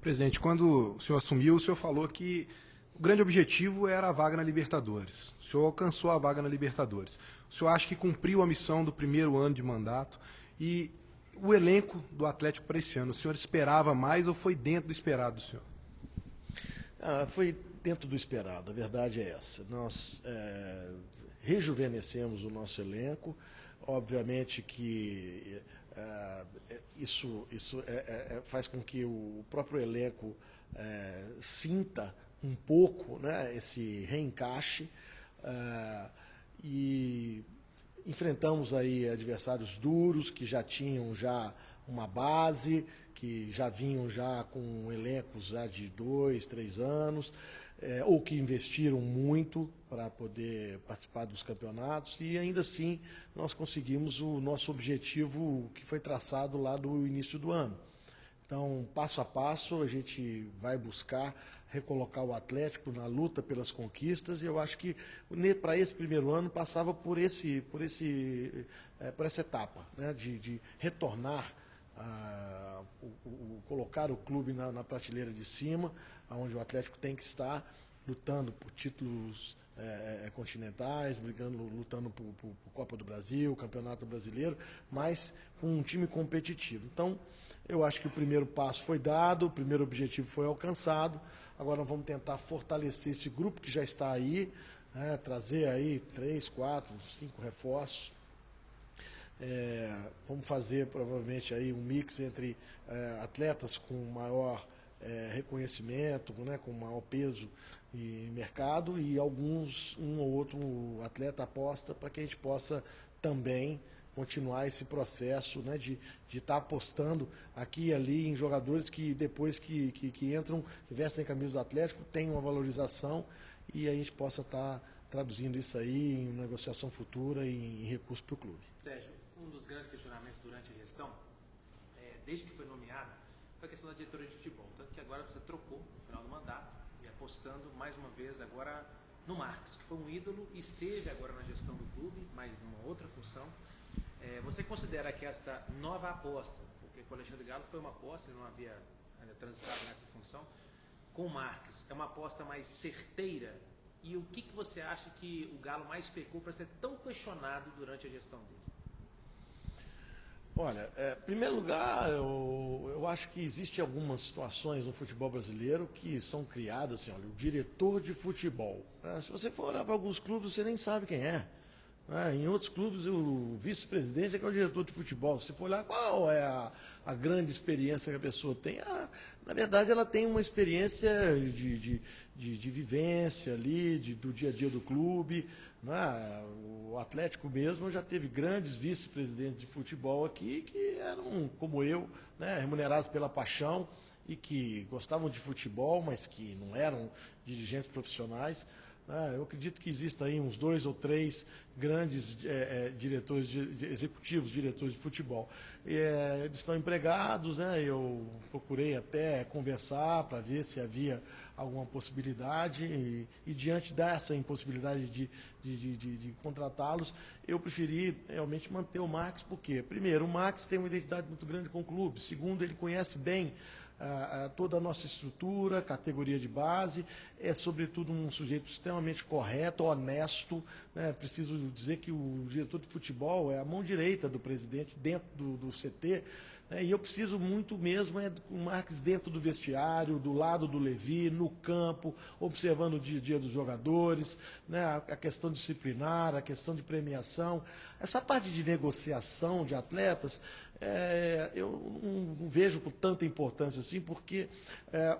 Presidente, quando o senhor assumiu, o senhor falou que o grande objetivo era a vaga na Libertadores. O senhor alcançou a vaga na Libertadores. O senhor acha que cumpriu a missão do primeiro ano de mandato? E o elenco do Atlético para esse ano, o senhor esperava mais ou foi dentro do esperado do senhor? Foi dentro do esperado, a verdade é essa. Nós rejuvenescemos o nosso elenco, obviamente que isso faz com que o próprio elenco sinta um pouco, né, esse reencaixe, e enfrentamos aí adversários duros que já tinham uma base, que já vinham já com elencos já de 2, 3 anos, ou que investiram muito para poder participar dos campeonatos, e ainda assim nós conseguimos o nosso objetivo que foi traçado lá do início do ano. Então, passo a passo, a gente vai buscar recolocar o Atlético na luta pelas conquistas, e eu acho que para esse primeiro ano passava por essa etapa, né, de retornar, colocar o clube na prateleira de cima, onde o Atlético tem que estar, lutando por títulos continentais, lutando por Copa do Brasil, Campeonato Brasileiro, mas com um time competitivo. Então, eu acho que o primeiro passo foi dado, o primeiro objetivo foi alcançado. Agora nós vamos tentar fortalecer esse grupo que já está aí, trazer aí 3, 4, 5 reforços. Vamos fazer provavelmente aí um mix entre atletas com maior reconhecimento, né, com maior peso em mercado, e um ou outro atleta aposta, para que a gente possa também continuar esse processo, né, de estar apostando aqui e ali em jogadores que depois que entram, que vestem a camisa do Atlético, tem uma valorização, e a gente possa estar traduzindo isso aí em negociação futura e em recurso para o clube. Sérgio, um dos grandes questionamentos durante a gestão, desde que foi nomeado, foi a questão da diretoria de futebol. Tanto que agora você trocou no final do mandato, e apostando mais uma vez agora no Marques, que foi um ídolo e esteve agora na gestão do clube, mas numa outra função. Você considera que esta nova aposta, porque com o Alexandre Galo foi uma aposta, ele não havia ainda transitado nessa função, com o Marques, é uma aposta mais certeira? E o que você acha que o Galo mais pecou para ser tão questionado durante a gestão dele? Olha, em primeiro lugar, eu acho que existem algumas situações no futebol brasileiro que são criadas, assim, olha, o diretor de futebol. Se você for olhar para alguns clubes, você nem sabe quem é. Em outros clubes, o vice-presidente é que é o diretor de futebol. Se for olhar qual é a grande experiência que a pessoa tem, na verdade ela tem uma experiência de vivência ali, do dia a dia do clube. O Atlético mesmo já teve grandes vice-presidentes de futebol aqui que eram, como eu, né, remunerados pela paixão e que gostavam de futebol, mas que não eram dirigentes profissionais. Eu acredito que existam aí uns 2 ou 3 grandes diretores, executivos, diretores de futebol. Eles estão empregados, né? Eu procurei até conversar para ver se havia alguma possibilidade, e diante dessa impossibilidade de contratá-los, eu preferi realmente manter o Marques, porque, primeiro, o Marques tem uma identidade muito grande com o clube. Segundo, ele conhece bem toda a nossa estrutura, categoria de base, é sobretudo um sujeito extremamente correto, honesto, né? Preciso dizer que o diretor de futebol é a mão direita do presidente dentro do CT, né? E eu preciso muito mesmo do Marques dentro do vestiário, do lado do Levi, no campo, observando o dia a dia dos jogadores, né? A questão disciplinar, a questão de premiação, essa parte de negociação de atletas. Eu não vejo com tanta importância assim, porque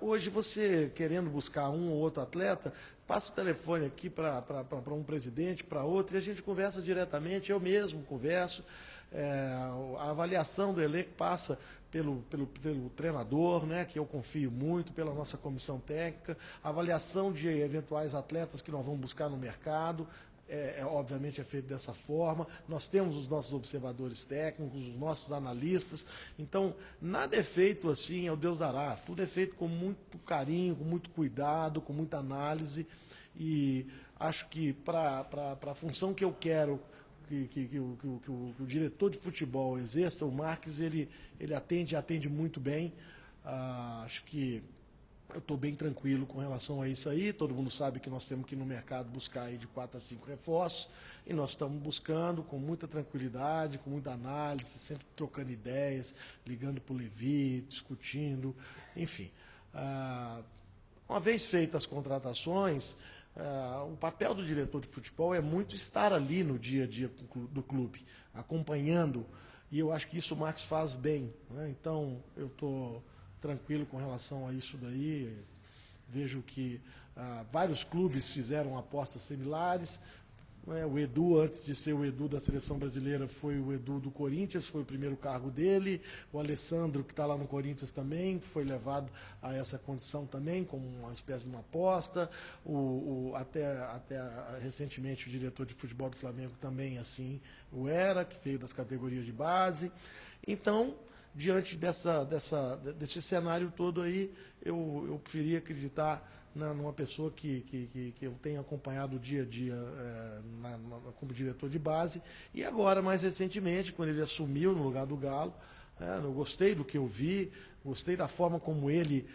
hoje você, querendo buscar um ou outro atleta, passa o telefone aqui para um presidente, para outro, e a gente conversa diretamente, eu mesmo converso. A avaliação do elenco passa pelo treinador, né, que eu confio muito, pela nossa comissão técnica, a avaliação de eventuais atletas que nós vamos buscar no mercado. Obviamente é feito dessa forma. Nós temos os nossos observadores técnicos, os nossos analistas. Então, nada é feito assim, ao Deus dará. Tudo é feito com muito carinho, com muito cuidado, com muita análise. E acho que para a função que eu quero que o diretor de futebol exerça, o Marques, ele atende muito bem. Acho que eu estou bem tranquilo com relação a isso aí. Todo mundo sabe que nós temos que ir no mercado buscar aí de 4 a 5 reforços, e nós estamos buscando com muita tranquilidade, com muita análise, sempre trocando ideias, ligando para o Levi, discutindo, enfim. Uma vez feitas as contratações, o papel do diretor de futebol é muito estar ali no dia a dia do clube, acompanhando, e eu acho que isso o Marcos faz bem, né? Então, eu estou tranquilo com relação a isso daí. Vejo que vários clubes fizeram apostas similares. O Edu, antes de ser o Edu da Seleção Brasileira, foi o Edu do Corinthians, foi o primeiro cargo dele. O Alessandro, que está lá no Corinthians também, foi levado a essa condição também, como uma espécie de uma aposta. Até recentemente, o diretor de futebol do Flamengo também assim o era, que veio das categorias de base. Então, diante desse cenário todo aí, eu preferia acreditar numa pessoa que eu tenho acompanhado o dia a dia como diretor de base. E agora, mais recentemente, quando ele assumiu no lugar do Galo, eu gostei do que eu vi, gostei da forma como ele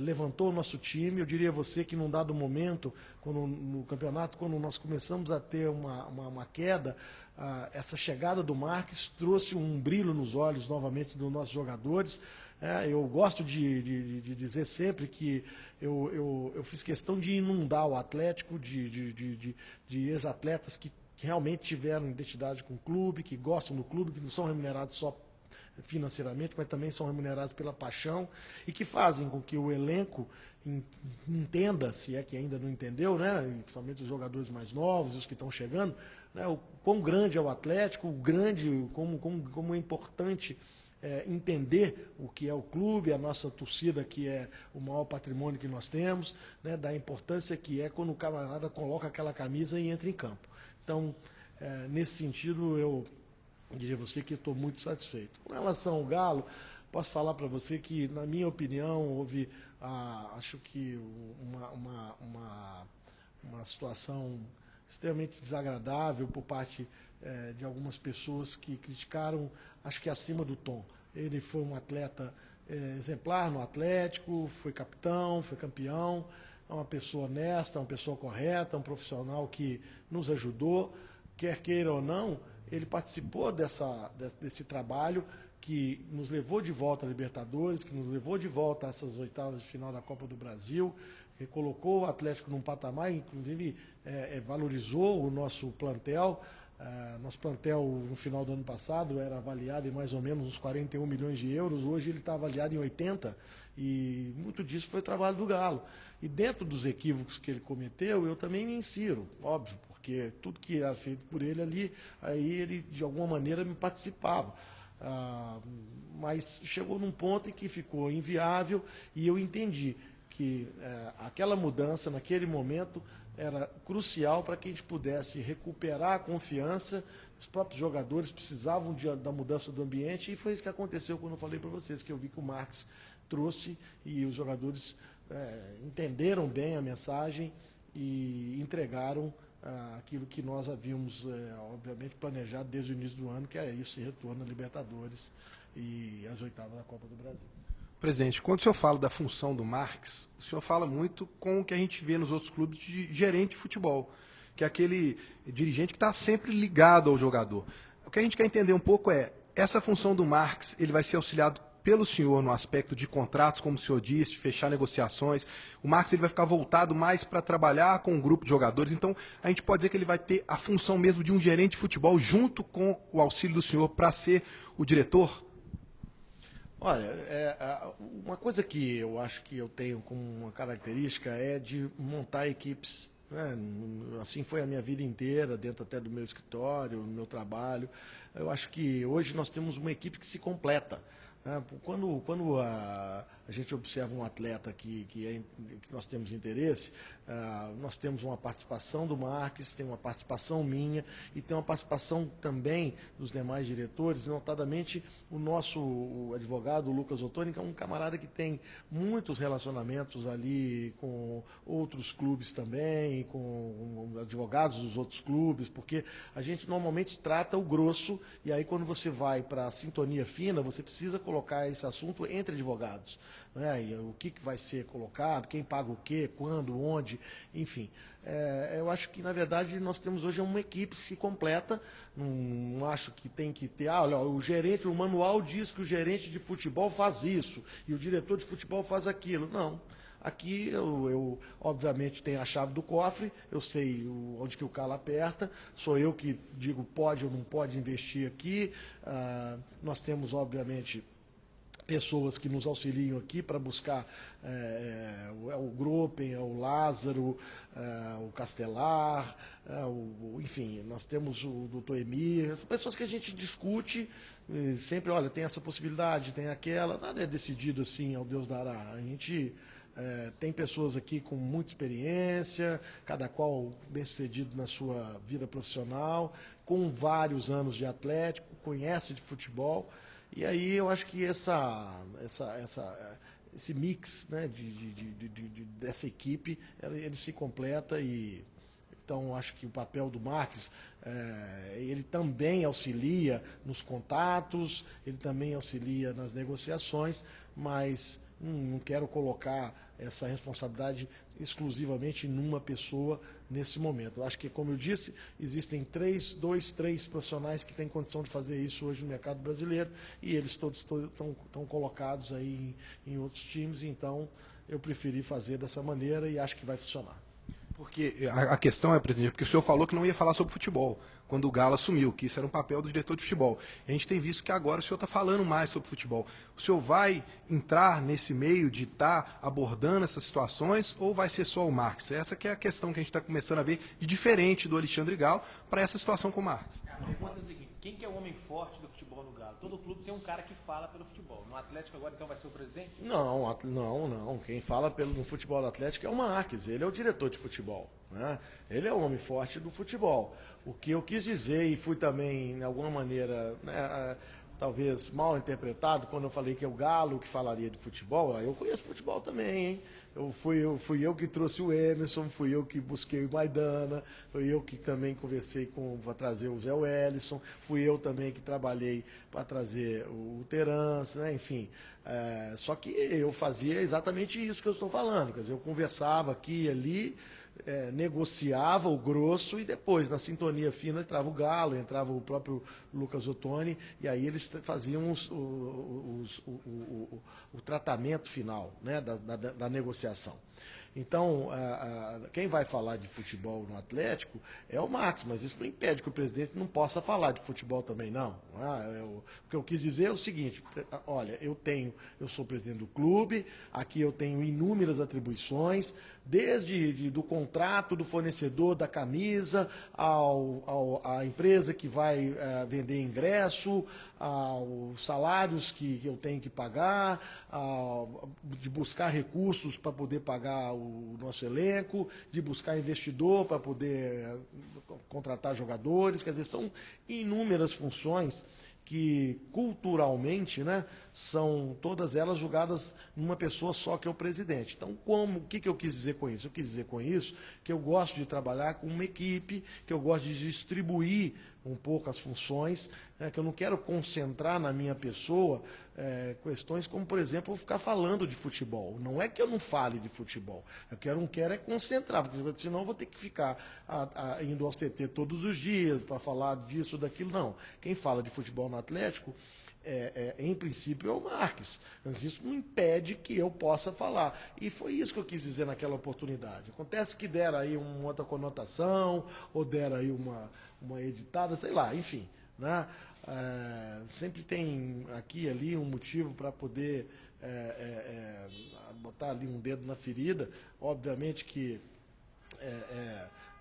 levantou o nosso time. Eu diria a você que num dado momento, no campeonato, quando nós começamos a ter uma queda, essa chegada do Marques trouxe um brilho nos olhos novamente dos nossos jogadores. Eu gosto de dizer sempre que eu fiz questão de inundar o Atlético de ex-atletas que realmente tiveram identidade com o clube, que gostam do clube, que não são remunerados só financeiramente, mas também são remunerados pela paixão, e que fazem com que o elenco entenda, se é que ainda não entendeu, né, principalmente os jogadores mais novos, os que estão chegando, né, o quão grande é o Atlético, como é importante entender o que é o clube, a nossa torcida, que é o maior patrimônio que nós temos, né, da importância que é quando o camarada coloca aquela camisa e entra em campo. Então, nesse sentido, eu diria a você que estou muito satisfeito. Com relação ao Galo, posso falar para você que, na minha opinião, houve, acho que, uma situação extremamente desagradável por parte de algumas pessoas que criticaram, acho que acima do tom. Ele foi um atleta exemplar no Atlético, foi capitão, foi campeão, é uma pessoa honesta, uma pessoa correta, um profissional que nos ajudou, quer queira ou não. Ele participou desse trabalho que nos levou de volta à Libertadores, que nos levou de volta a essas oitavas de final da Copa do Brasil, que colocou o Atlético num patamar, inclusive valorizou o nosso plantel. Nosso plantel, no final do ano passado, era avaliado em mais ou menos uns 41 milhões de euros, hoje ele está avaliado em 80, e muito disso foi trabalho do Galo. E dentro dos equívocos que ele cometeu, eu também me insiro, óbvio, porque tudo que era feito por ele ali, aí ele de alguma maneira me participava. Mas chegou num ponto em que ficou inviável, e eu entendi que aquela mudança, naquele momento, era crucial para que a gente pudesse recuperar a confiança. Os próprios jogadores precisavam da mudança do ambiente, e foi isso que aconteceu quando eu falei para vocês, que eu vi que o Marques trouxe, e os jogadores entenderam bem a mensagem e entregaram aquilo que nós havíamos, obviamente, planejado desde o início do ano, que é esse retorno à Libertadores e às oitavas da Copa do Brasil. Presidente, quando o senhor fala da função do Marques, o senhor fala muito com o que a gente vê nos outros clubes de gerente de futebol, que é aquele dirigente que está sempre ligado ao jogador. O que a gente quer entender um pouco é, essa função do Marques, ele vai ser auxiliado pelo senhor no aspecto de contratos, como o senhor disse, de fechar negociações. O Marques ele vai ficar voltado mais para trabalhar com um grupo de jogadores. Então, a gente pode dizer que ele vai ter a função mesmo de um gerente de futebol junto com o auxílio do senhor para ser o diretor? Olha, uma coisa que eu acho que eu tenho como uma característica é de montar equipes. Né? Assim foi a minha vida inteira, dentro até do meu escritório, do meu trabalho. Eu acho que hoje nós temos uma equipe que se completa. Quando a gente observa um atleta que nós temos interesse, nós temos uma participação do Marques, tem uma participação minha e tem uma participação também dos demais diretores, notadamente o advogado Lucas Ottoni, que é um camarada que tem muitos relacionamentos ali com outros clubes também, com advogados dos outros clubes, porque a gente normalmente trata o grosso, e aí quando você vai para a sintonia fina, você precisa colocar esse assunto entre advogados. né? E o que vai ser colocado, quem paga o quê, quando, onde, enfim. Eu acho que, na verdade, nós temos hoje uma equipe que se completa. Não acho que tem que ter, olha, o gerente, o manual diz que o gerente de futebol faz isso e o diretor de futebol faz aquilo. Não. Aqui eu obviamente tenho a chave do cofre, eu sei onde que o calo aperta, sou eu que digo pode ou não pode investir aqui. Nós temos, obviamente, pessoas que nos auxiliam aqui para buscar o Gruppen, o Lázaro, o Castelar, enfim, nós temos o doutor Emir, pessoas que a gente discute, sempre, olha, tem essa possibilidade, tem aquela, nada é decidido assim, ao Deus dará. A gente tem pessoas aqui com muita experiência, cada qual bem-sucedido na sua vida profissional, com vários anos de Atlético, conhece de futebol. E aí eu acho que esse mix, né, dessa equipe, ele se completa. E então acho que o papel do Marques, ele também auxilia nos contatos, ele também auxilia nas negociações, mas não quero colocar essa responsabilidade exclusivamente numa pessoa nesse momento. Eu acho que, como eu disse, existem três profissionais que têm condição de fazer isso hoje no mercado brasileiro, e eles todos estão colocados aí em outros times, então eu preferi fazer dessa maneira e acho que vai funcionar. Porque a questão é, presidente, porque o senhor falou que não ia falar sobre futebol, quando o Galo assumiu, que isso era um papel do diretor de futebol. A gente tem visto que agora o senhor está falando mais sobre futebol. O senhor vai entrar nesse meio de estar abordando essas situações ou vai ser só o Marques? Essa que é a questão que a gente está começando a ver de diferente do Alexandre Galo para essa situação com o Marques. A pergunta é a seguinte: quem que é o homem forte do futebol no Galo? Todo clube tem um cara que fala pelo futebol. No Atlético agora então vai ser o presidente? Não. Quem fala no futebol do Atlético é o Marques, ele é o diretor de futebol, né? Ele é o homem forte do futebol. O que eu quis dizer, e fui também, de alguma maneira, né, talvez mal interpretado, quando eu falei que é o Galo que falaria de futebol, eu conheço futebol também, hein? Fui eu que trouxe o Emerson, fui eu que busquei o Maidana, fui eu que também conversei para trazer o Zé Wellison, fui eu também que trabalhei para trazer o Terence, né? Enfim. Só que eu fazia exatamente isso que eu estou falando, quer dizer, eu conversava aqui e ali, negociava o grosso e depois, na sintonia fina, entrava o Galo, entrava o próprio Lucas Ottoni, e aí eles faziam o tratamento final, né, da negociação. Então, quem vai falar de futebol no Atlético é o Marques, mas isso não impede que o presidente não possa falar de futebol também, não. O que eu quis dizer é o seguinte: olha, eu sou presidente do clube, aqui eu tenho inúmeras atribuições, desde do contrato do fornecedor da camisa, à empresa que vai vender ingresso, aos salários que eu tenho que pagar, de buscar recursos para poder pagar o nosso elenco, de buscar investidor para poder contratar jogadores. Quer dizer, são inúmeras funções que culturalmente, né, são todas elas julgadas numa pessoa só, que é o presidente. Então, o que eu quis dizer com isso? Eu quis dizer com isso que eu gosto de trabalhar com uma equipe, que eu gosto de distribuir um pouco as funções, né, que eu não quero concentrar na minha pessoa questões como, por exemplo, ficar falando de futebol. Não é que eu não fale de futebol, não quero é concentrar, porque senão eu vou ter que ficar indo ao CT todos os dias para falar disso, daquilo. Não. Quem fala de futebol no Atlético, em princípio, é o Marques. Mas isso não impede que eu possa falar. E foi isso que eu quis dizer naquela oportunidade. Acontece que deram aí uma outra conotação, ou deram aí uma editada, sei lá, enfim, né? Sempre tem aqui e ali um motivo para poder botar ali um dedo na ferida. Obviamente que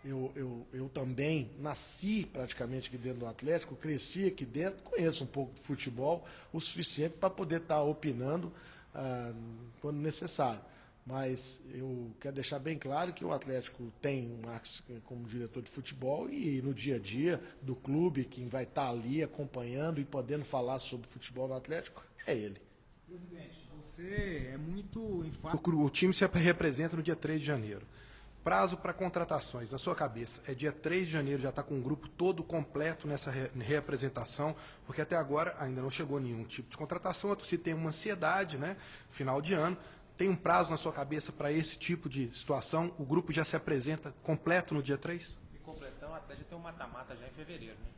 eu também nasci praticamente aqui dentro do Atlético, cresci aqui dentro, conheço um pouco de futebol, o suficiente para poder estar opinando quando necessário. Mas eu quero deixar bem claro que o Atlético tem o Marques como diretor de futebol, e no dia a dia do clube, quem vai estar ali acompanhando e podendo falar sobre futebol no Atlético é ele. Presidente, você é muito enfático. O time se representa no dia 3 de janeiro. Prazo para contratações, na sua cabeça, é dia 3 de janeiro, já está com o grupo todo completo nessa reapresentação, porque até agora ainda não chegou nenhum tipo de contratação, a torcida tem uma ansiedade, né? Final de ano. Tem um prazo na sua cabeça para esse tipo de situação? O grupo já se apresenta completo no dia 3? E completão, até já tem um mata-mata já em fevereiro, né?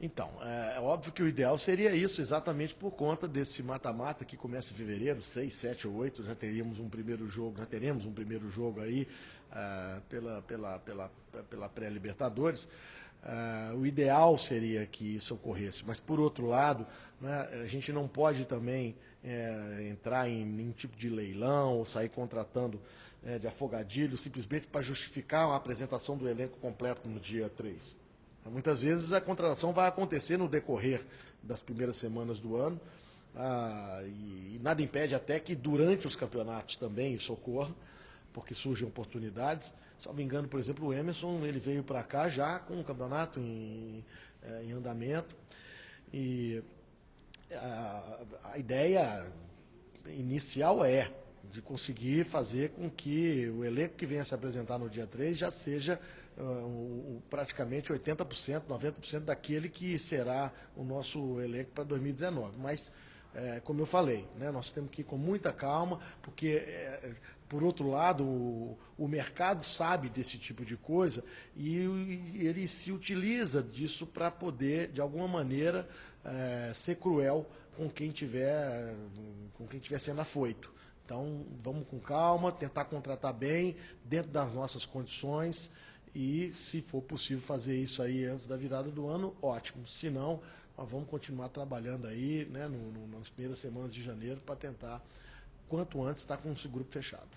Então, é óbvio que o ideal seria isso, exatamente por conta desse mata-mata que começa em fevereiro, 6, 7 ou 8, já teremos um primeiro jogo aí pela pré-Libertadores. O ideal seria que isso ocorresse, mas por outro lado, né, a gente não pode também entrar em nenhum tipo de leilão ou sair contratando de afogadilho simplesmente para justificar a apresentação do elenco completo no dia 3. Muitas vezes a contratação vai acontecer no decorrer das primeiras semanas do ano, e nada impede até que durante os campeonatos também isso ocorra, porque surgem oportunidades. Se não me engano, por exemplo, o Emerson ele veio para cá já com o campeonato em andamento, e a ideia inicial é de conseguir fazer com que o elenco que venha se apresentar no dia 3 já seja praticamente 80%, 90% daquele que será o nosso elenco para 2019. Mas, como eu falei, né, nós temos que ir com muita calma, porque, por outro lado, o mercado sabe desse tipo de coisa e ele se utiliza disso para poder, de alguma maneira, ser cruel com quem tiver sendo afoito. Então, vamos com calma, tentar contratar bem, dentro das nossas condições, e, se for possível fazer isso aí antes da virada do ano, ótimo. Se não, nós vamos continuar trabalhando aí, né, nas primeiras semanas de janeiro para tentar, quanto antes, estar com esse grupo fechado.